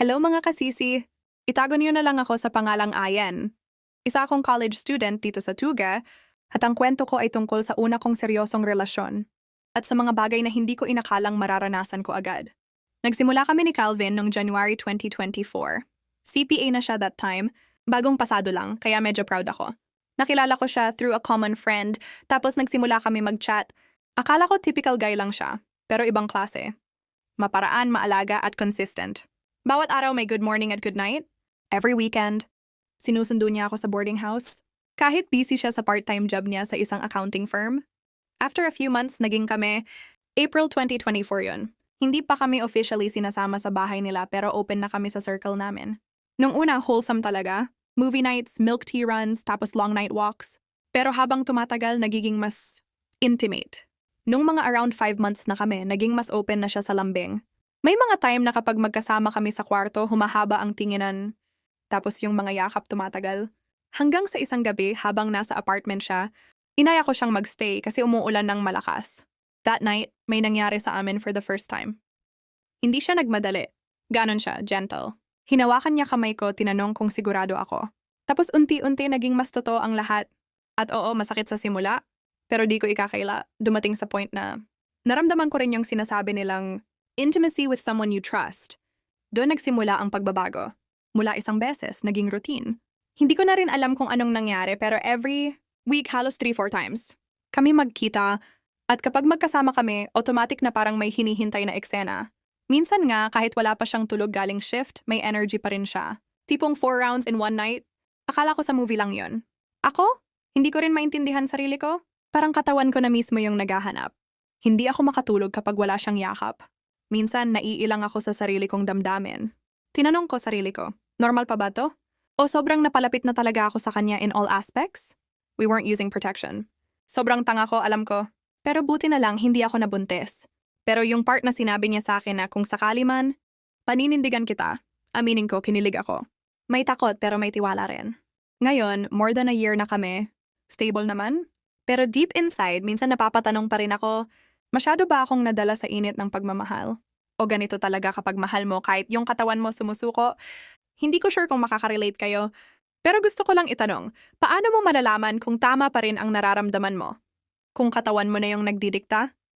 Hello mga kasisi! Itago niyo na lang ako sa pangalang Ayan. Isa akong college student dito sa Tuga at ang kwento ko ay tungkol sa una kong seryosong relasyon at sa mga bagay na hindi ko inakalang mararanasan ko agad. Nagsimula kami ni Calvin noong January 2024. CPA na siya that time, bagong pasado lang kaya medyo proud ako. Nakilala ko siya through a common friend tapos nagsimula kami mag-chat. Akala ko typical guy lang siya, pero ibang klase. Maparaan, maalaga at consistent. Bawat araw may good morning at good night. Every weekend, sinusundo niya ako sa boarding house. Kahit busy siya sa part-time job niya sa isang accounting firm. After a few months, naging kami. April 2024 yun. Hindi pa kami officially sinasama sa bahay nila pero open na kami sa circle namin. Nung una, wholesome talaga. Movie nights, milk tea runs, tapos long night walks. Pero habang tumatagal, nagiging mas intimate. Nung mga around 5 months na kami, naging mas open na siya sa lambing. May mga time na kapag magkasama kami sa kwarto, humahaba ang tinginan. Tapos yung mga yakap tumatagal. Hanggang sa isang gabi, habang nasa apartment siya, inaya ko siyang magstay kasi umuulan ng malakas. That night, may nangyari sa amin for the first time. Hindi siya nagmadali. Ganon siya, gentle. Hinawakan niya kamay ko, tinanong kung sigurado ako. Tapos unti-unti naging mas totoo ang lahat. At oo, masakit sa simula, pero di ko ikakaila. Dumating sa point na naramdaman ko rin yung sinasabi nilang intimacy with someone you trust. Doon nagsimula ang pagbabago. Mula isang beses, naging routine. Hindi ko na rin alam kung anong nangyari pero every week halos 3-4 times. Kami magkita at kapag magkasama kami, automatic na parang may hinihintay na eksena. Minsan nga, kahit wala pa siyang tulog galing shift, may energy pa rin siya. Tipong 4 rounds in one night. Akala ko sa movie lang yon. Ako? Hindi ko rin maintindihan sarili ko. Parang katawan ko na mismo yung naghahanap. Hindi ako makatulog kapag wala siyang yakap. Minsan, naiilang ako sa sarili kong damdamin. Tinanong ko sarili ko, normal pa ba to? O sobrang napalapit na talaga ako sa kanya in all aspects? We weren't using protection. Sobrang tanga ko, alam ko. Pero buti na lang, hindi ako nabuntis. Pero yung part na sinabi niya sa akin na kung sakali man, paninindigan kita. Aminin ko, kinilig ako. May takot pero may tiwala rin. Ngayon, more than a year na kami. Stable naman. Pero deep inside, minsan napapatanong pa rin ako, masyado ba akong nadala sa init ng pagmamahal? O ganito talaga kapag mahal mo kahit yung katawan mo sumusuko? Hindi ko sure kung makaka-relate kayo. Pero gusto ko lang itanong, paano mo malalaman kung tama pa rin ang nararamdaman mo? Kung katawan mo na yung nagdidikta?